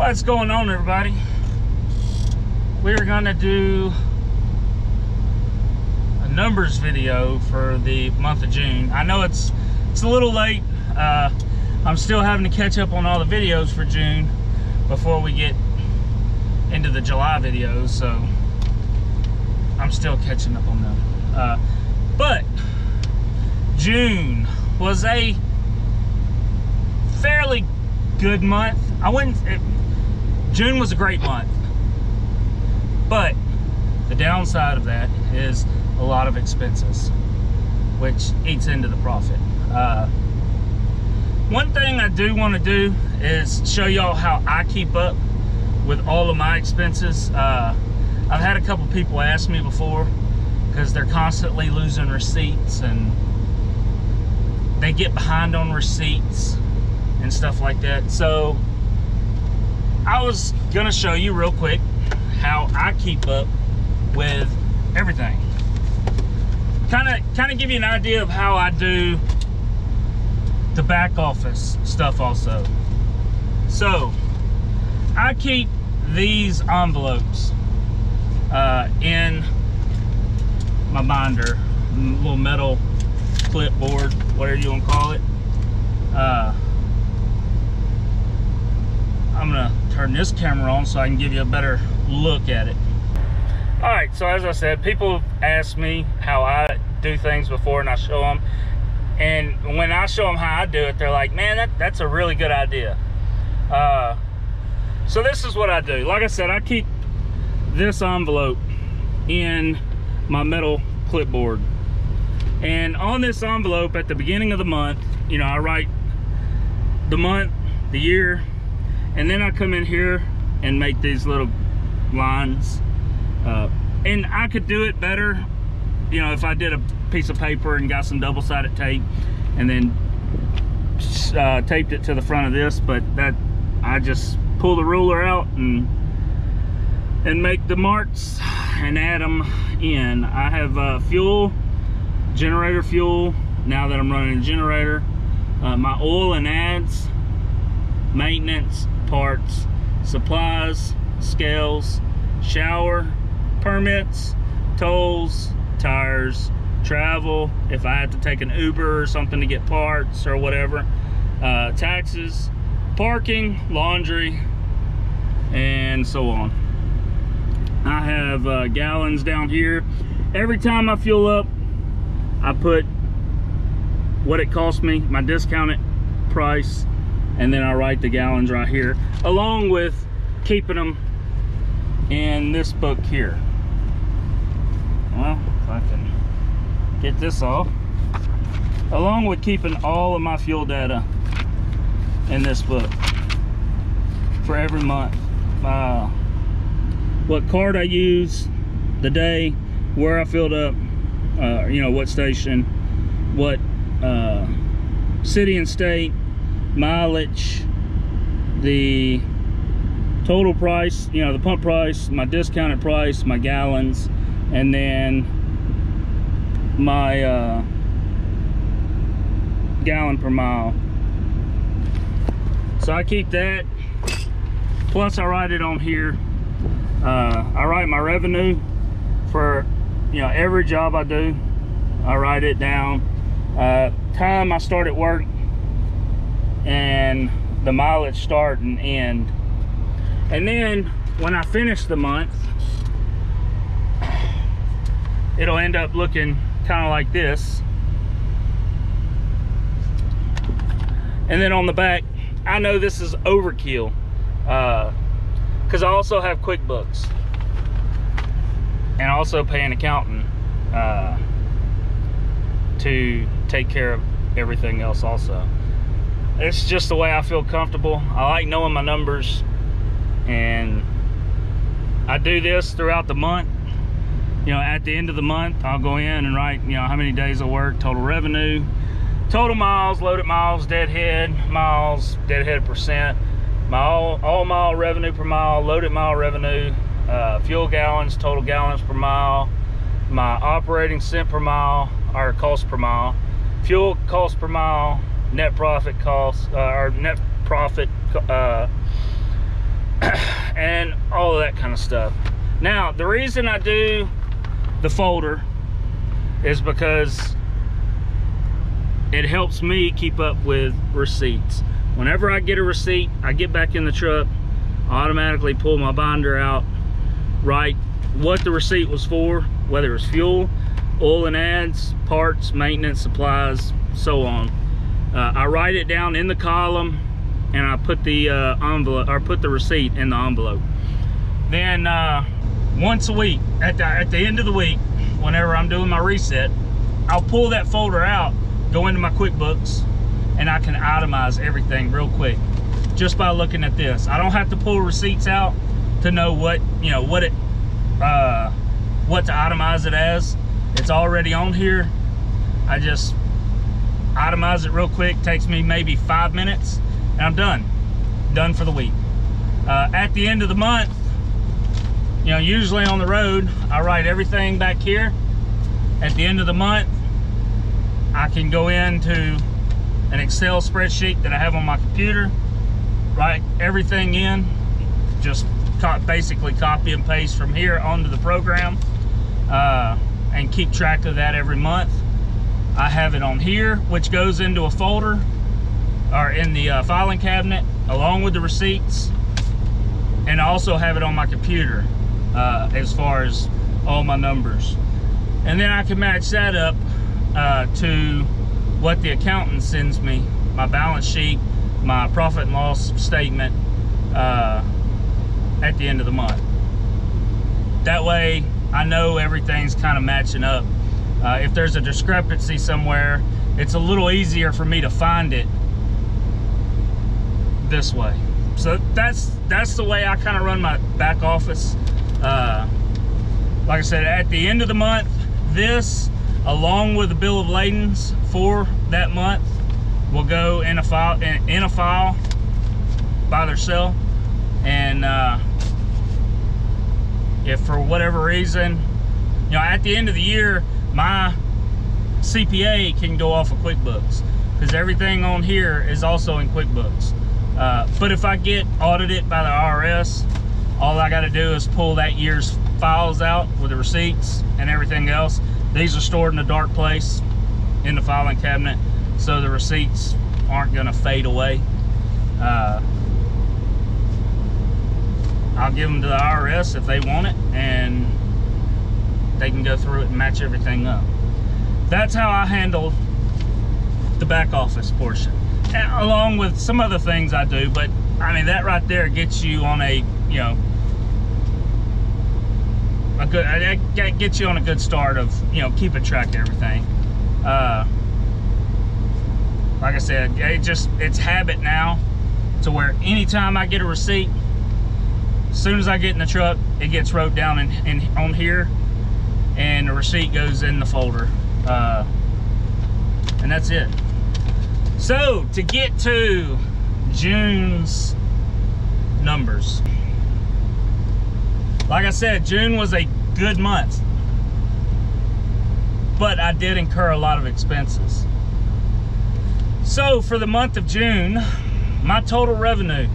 What's going on, everybody? We're gonna do a numbers video for the month of June. I know it's a little late. I'm still having to catch up on all the videos for June before we get into the July videos, so I'm still catching up on them. But June was a fairly good month. June was a great month, but the downside of that is a lot of expenses, which eats into the profit. One thing I do want to do is show y'all how I keep up with all of my expenses. I've had a couple people ask me before, because they're constantly losing receipts and they get behind on receipts and stuff like that. So I was gonna show you real quick how I keep up with everything. Kind of give you an idea of how I do the back office stuff also. So I keep these envelopes in my binder, little metal clipboard, whatever you want to call it. I'm gonna turn this camera on so I can give you a better look at it. All right, so as I said, people ask me how I do things before and I show them. And when I show them how I do it, they're like, man, that's a really good idea. So this is what I do. Like I said, I keep this envelope in my metal clipboard. And on this envelope at the beginning of the month, you know, I write the month, the year, and then I come in here and make these little lines. And I could do it better, you know, if I did a piece of paper and got some double-sided tape and then taped it to the front of this, but that I just pull the ruler out and make the marks and add them in. I have fuel, generator fuel, now that I'm running a generator, my oil and ads, maintenance, parts, supplies, scales, shower, permits, tolls, tires, travel, if I have to take an Uber or something to get parts or whatever, taxes, parking, laundry, and so on. I have gallons down here. Every time I fuel up, I put what it cost me, my discounted price, and then I write the gallons right here, along with keeping them in this book here. Well, if I can get this off, along with keeping all of my fuel data in this book for every month. What card I use, the day, where I filled up, you know, what station, what city and state, mileage, the total price, you know, the pump price, my discounted price, my gallons, and then my gallon per mile. So I keep that, plus I write it on here. I write my revenue for, you know, every job I do. I write it down, time I start at work, and the mileage start and end. And then when I finish the month, it'll end up looking kind of like this. And then on the back, I know this is overkill, because I also have QuickBooks and also pay an accountant to take care of everything else also. It's just the way I feel comfortable. I like knowing my numbers, and I do this throughout the month. You know, at the end of the month, I'll go in and write, you know, how many days I work, total revenue, total miles, loaded miles, deadhead miles, deadhead percent, my all mile revenue per mile, loaded mile revenue, fuel gallons, total gallons per mile, my operating cent per mile, or cost per mile, fuel cost per mile, net profit cost, or net profit and all of that kind of stuff. Now, the reason I do the folder is because it helps me keep up with receipts. Whenever I get a receipt, I get back in the truck, I automatically pull my binder out, write what the receipt was for, whether it's fuel, oil and ads, parts, maintenance, supplies, so on. I write it down in the column, and I put the envelope, or put the receipt in the envelope. Then once a week, at the end of the week, whenever I'm doing my reset, I'll pull that folder out, go into my QuickBooks, and I can itemize everything real quick just by looking at this. I don't have to pull receipts out to know what, you know, what to itemize it as. It's already on here. I just itemize it real quick. Takes me maybe 5 minutes, and I'm done for the week. At the end of the month, you know, usually on the road, I write everything back here. At the end of the month, I can go into an Excel spreadsheet that I have on my computer, write everything in, just basically copy and paste from here onto the program, and keep track of that every month. I have it on here, which goes into a folder, or in the filing cabinet, along with the receipts, and I also have it on my computer as far as all my numbers. And then I can match that up to what the accountant sends me, my balance sheet, my profit and loss statement, at the end of the month. That way I know everything's kind of matching up. If there's a discrepancy somewhere, it's a little easier for me to find it this way. So that's the way I kind of run my back office. Like I said, at the end of the month, this, along with the bill of ladings for that month, will go in a file by themselves. And if for whatever reason, you know, at the end of the year, my CPA can go off of QuickBooks, because everything on here is also in QuickBooks. But if I get audited by the IRS, all I got to do is pull that year's files out with the receipts and everything else. These are stored in a dark place in the filing cabinet, so the receipts aren't going to fade away. I'll give them to the IRS if they want it, and they can go through it and match everything up. That's how I handle the back office portion, along with some other things I do. But I mean, that right there gets you on a, you know, gets you on a good start of, you know, keeping track of everything. Like I said, it's habit now, to where anytime I get a receipt, as soon as I get in the truck, it gets wrote down on here, and the receipt goes in the folder, and that's it. So to get to June's numbers, like I said, June was a good month, but I did incur a lot of expenses. So for the month of June, my total revenue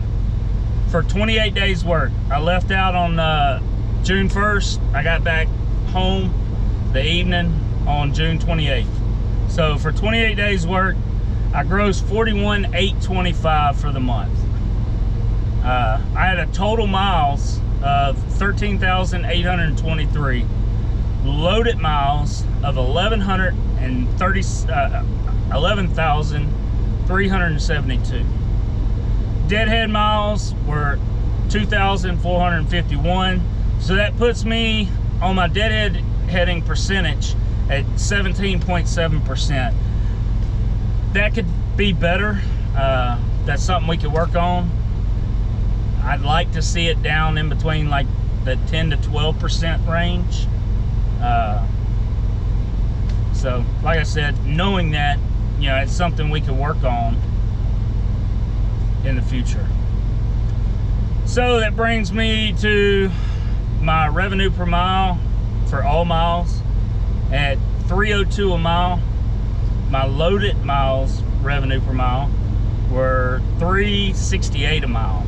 for 28 days work, I left out on June 1st. I got back home the evening on June 28th. So for 28 days work, I grossed $41,825 for the month. I had a total miles of 13,823, loaded miles of 11,372. Deadhead miles were 2,451. So that puts me on my deadhead heading percentage at 17.7%. That could be better. That's something we could work on. I'd like to see it down in between like the 10 to 12% range. So like I said, knowing that, you know, it's something we could work on in the future. So that brings me to my revenue per mile for all miles at $302 a mile. My loaded miles revenue per mile were $368 a mile.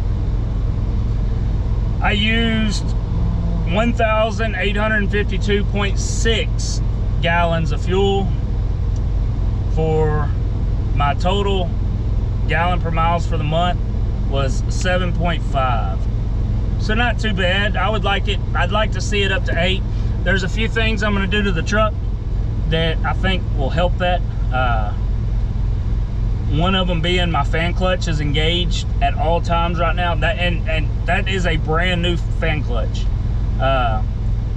I used 1,852.6 gallons of fuel for my total gallon per miles for the month was 7.5. So not too bad. I'd like to see it up to 8. There's a few things I'm going to do to the truck that I think will help that. One of them being my fan clutch is engaged at all times right now. And that is a brand new fan clutch.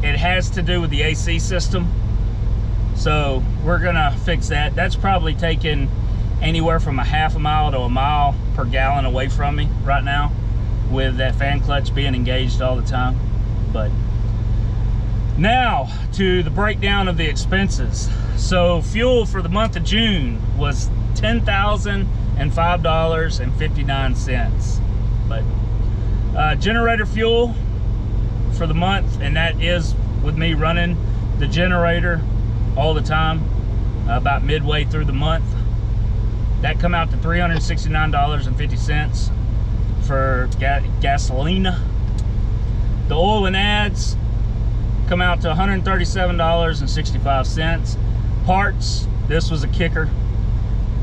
It has to do with the AC system. So we're gonna fix that. That's probably taking anywhere from a half a mile to a mile per gallon away from me right now, with that fan clutch being engaged all the time. But now to the breakdown of the expenses. So fuel for the month of June was $10,005.59. But generator fuel for the month, and that is with me running the generator all the time, about midway through the month, that come out to $369.50 for gasolina. The oil and ads come out to $137.65. Parts, this was a kicker,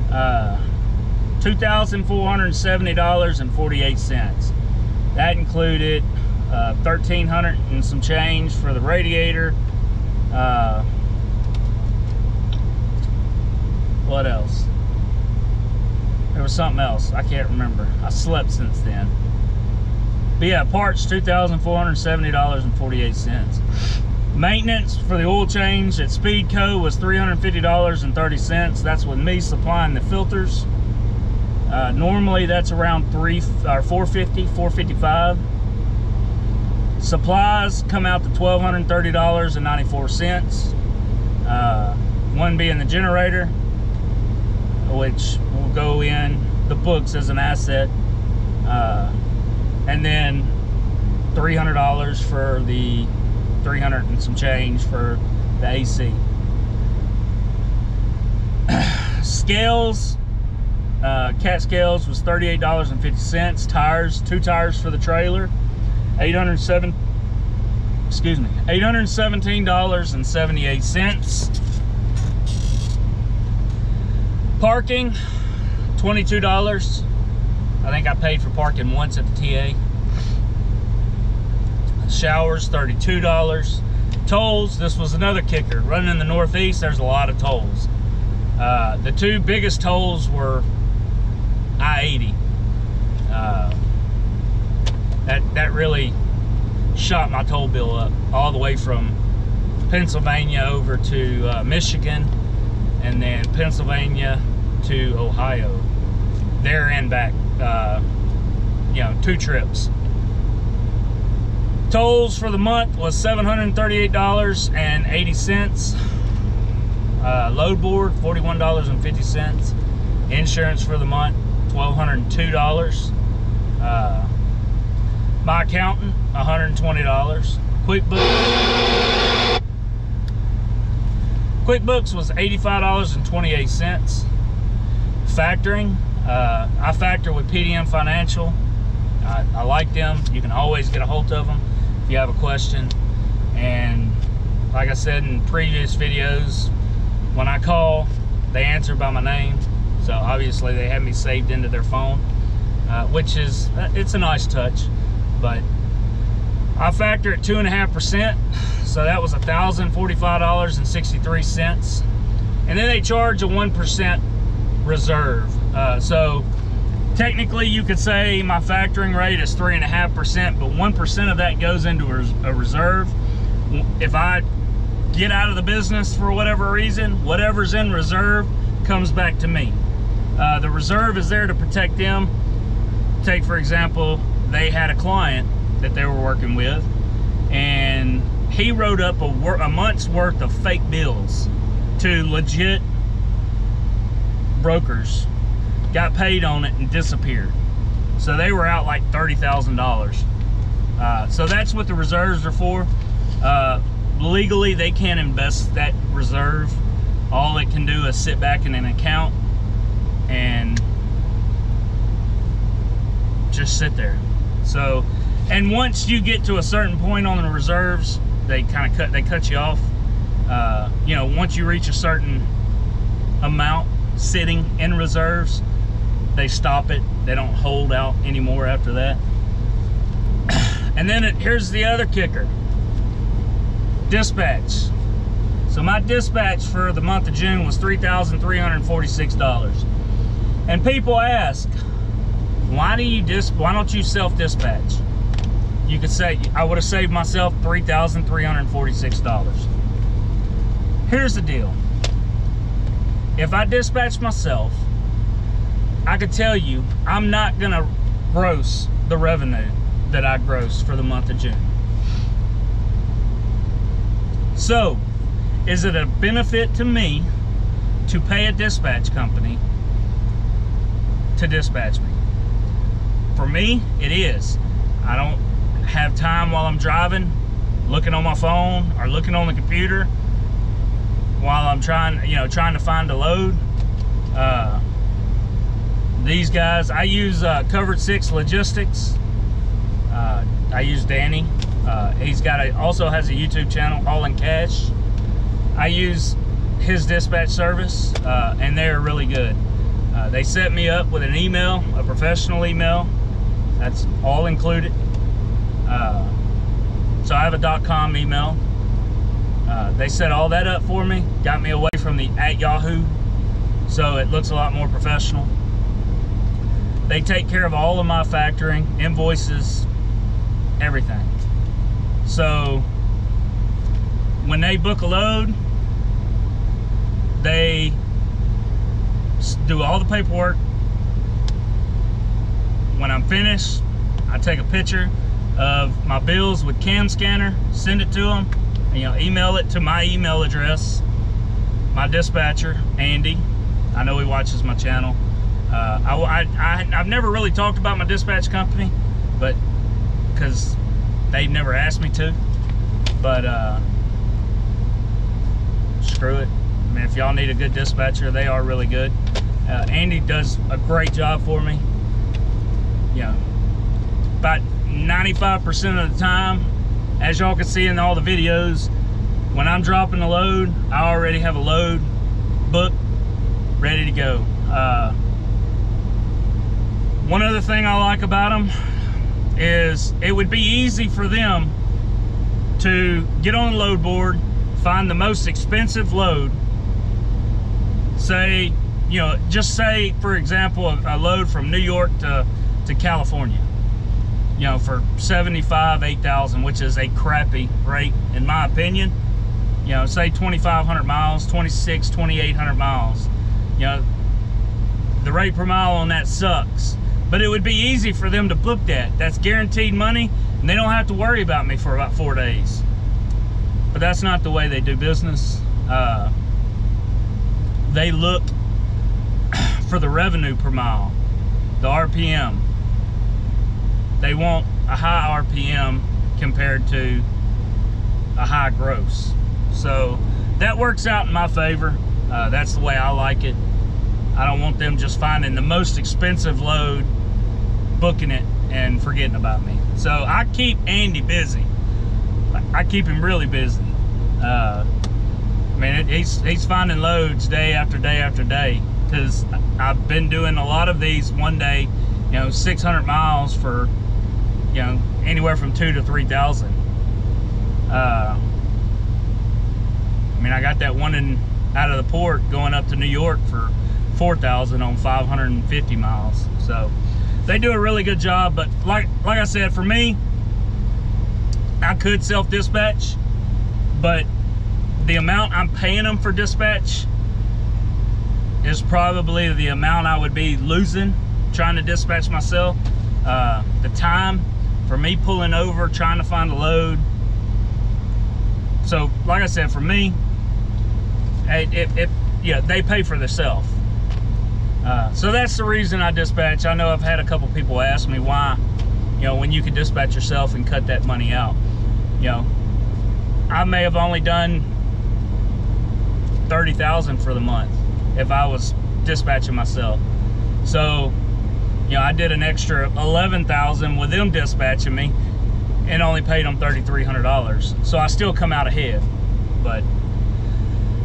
$2,470.48. That included $1,300 and some change for the radiator. What else? There was something else. I can't remember. I slept since then. But yeah, parts, $2,470.48. Maintenance for the oil change at Speedco was $350.30. That's with me supplying the filters. Normally that's around $450, $455. Supplies come out to $1,230.94. One being the generator, which will go in the books as an asset, and then $300 for the 300 and some change for the AC. Scales, cat scales was $38.50. Tires, 2 tires for the trailer, $817.78. Parking, $22. I think I paid for parking once at the TA. Showers, $32. Tolls, this was another kicker. Running in the Northeast, there's a lot of tolls. The 2 biggest tolls were I-80. That really shot my toll bill up, all the way from Pennsylvania over to Michigan, and then Pennsylvania to Ohio, there and back. You know, 2 trips. Tolls for the month was $738.80. Load board, $41.50. Insurance for the month, $1,202. My accountant, $120. QuickBooks was $85.28. Factoring, I factor with PDM Financial. I like them. You can always get a hold of them if you have a question. And like I said in previous videos, when I call, they answer by my name. So obviously they have me saved into their phone, which is, it's a nice touch. But I factor at 2.5%, so that was $1,045.63. And then they charge a 1% reserve. So technically you could say my factoring rate is 3.5%, but 1% of that goes into a reserve. If I get out of the business for whatever reason, whatever's in reserve comes back to me. The reserve is there to protect them. Take, for example, they had a client that they were working with, and he wrote up a month's worth of fake bills to legit brokers, got paid on it and disappeared. So they were out like $30,000. So that's what the reserves are for. Legally, they can't invest that reserve. All it can do is sit back in an account and just sit there. So And once you get to a certain point on the reserves, they kind of cut you off. You know, once you reach a certain amount sitting in reserves, they stop it. They don't hold out anymore after that. And then here's the other kicker. Dispatch. So my dispatch for the month of June was $3,346. And people ask, why don't you self-dispatch? You could say, I would have saved myself $3,346. Here's the deal. If I dispatch myself, I could tell you I'm not gonna gross the revenue that I grossed for the month of June. So, is it a benefit to me to pay a dispatch company to dispatch me? For me, it is. I don't have time while I'm driving, looking on my phone or looking on the computer while I'm trying to find a load. These guys, I use Covered 6 Logistics. I use Danny. He's also has a YouTube channel, All in Cash. I use his dispatch service, and they're really good. They set me up with an email, a professional email. That's all included. So I have a .com email. They set all that up for me, got me away from the @Yahoo, so it looks a lot more professional. They take care of all of my factoring, invoices, everything. So when they book a load, they do all the paperwork. When I'm finished, I take a picture of my bills with cam scanner, send it to them, and, email it to my email address. My dispatcher, Andy, I know he watches my channel. I've never really talked about my dispatch company, but because they've never asked me to. But screw it. I mean, if y'all need a good dispatcher, they are really good. Andy does a great job for me. About 95% of the time, as y'all can see in all the videos, when I'm dropping a load, I already have a load booked, ready to go. One other thing I like about them is it would be easy for them to get on the load board, find the most expensive load. Say, just say, for example, a load from New York to California, for $75,000, $8,000, which is a crappy rate in my opinion. Say 2,500 miles, 2,800 miles. The rate per mile on that sucks. But it would be easy for them to book that. That's guaranteed money, and they don't have to worry about me for about 4 days. But that's not the way they do business. They look for the revenue per mile, the RPM. They want a high RPM compared to a high gross. So that works out in my favor. That's the way I like it. I don't want them just finding the most expensive load, booking it, and forgetting about me. So I keep Andy busy. I keep him really busy. I mean, he's finding loads day after day after day, because I've been doing a lot of these one day, 600 miles for, anywhere from 2,000 to 3,000. I mean, I got that one out of the port going up to New York for 4,000 on 550 miles. So they do a really good job. But like I said, for me, I could self-dispatch, but the amount I'm paying them for dispatch is probably the amount I would be losing trying to dispatch myself. The time for me pulling over, trying to find a load. So like I said, for me, they pay for themselves. So that's the reason I dispatch. I know I've had a couple people ask me why, when you could dispatch yourself and cut that money out. I may have only done 30,000 for the month if I was dispatching myself. So, I did an extra 11,000 with them dispatching me, and only paid them $3,300. So I still come out ahead. But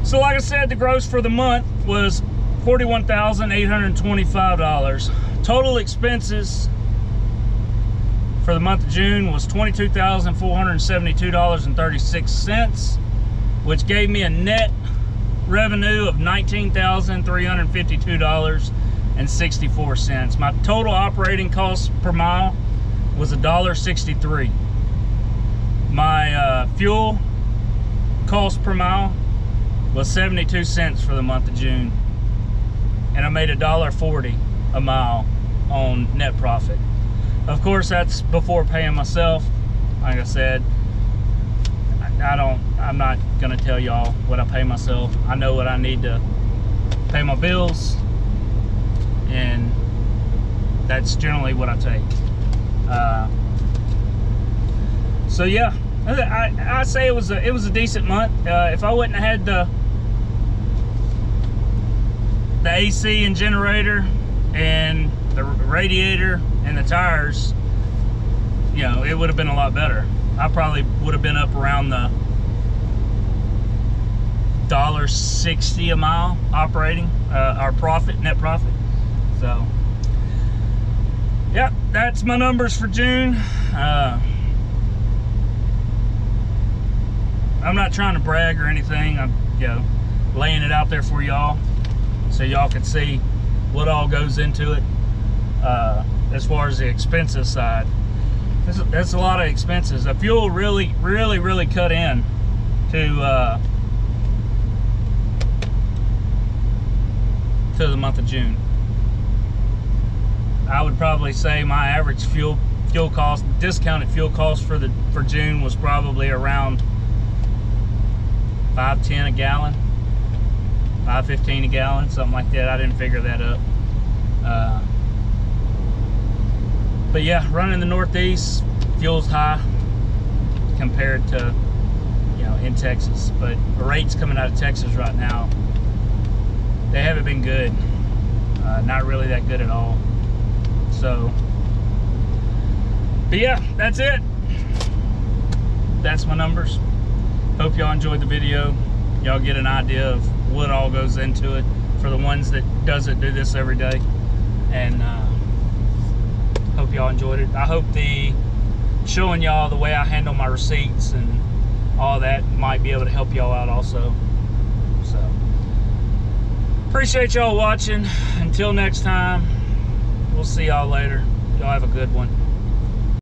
so like I said, the gross for the month was $41,825. Total expenses for the month of June was $22,472.36, which gave me a net revenue of $19,352.64. My total operating cost per mile was $1.63. My fuel cost per mile was 72 cents for the month of June, and I made $1.40 a mile on net profit. Of course, that's before paying myself. Like I said, I'm not gonna tell y'all what I pay myself. I know what I need to pay my bills, and that's generally what I take. So yeah, I say it was a decent month. If I wouldn't have had the AC and generator and the radiator and the tires, you know, it would have been a lot better. I probably would have been up around the $1.60 a mile operating, our profit, net profit. So yeah, that's my numbers for June. I'm not trying to brag or anything. I'm, you know, laying it out there for y'all so y'all can see what all goes into it. As far as the expenses side, that's a lot of expenses. The fuel really cut in to the month of June. I would probably say my average fuel cost, discounted fuel cost for June was probably around $5.10 a gallon, $5.15 a gallon, something like that. I didn't figure that up. But yeah, running the Northeast, fuel's high compared to, you know, in Texas. But the rates coming out of Texas right now, they haven't been good. Not really that good at all. So, but yeah, that's it. That's my numbers. Hope y'all enjoyed the video. Y'all get an idea of what all goes into it for the ones that doesn't do this every day. And hope y'all enjoyed it. I hope showing y'all the way I handle my receipts and all that might be able to help y'all out also. So appreciate y'all watching. Until next time, we'll see y'all later. Y'all have a good one.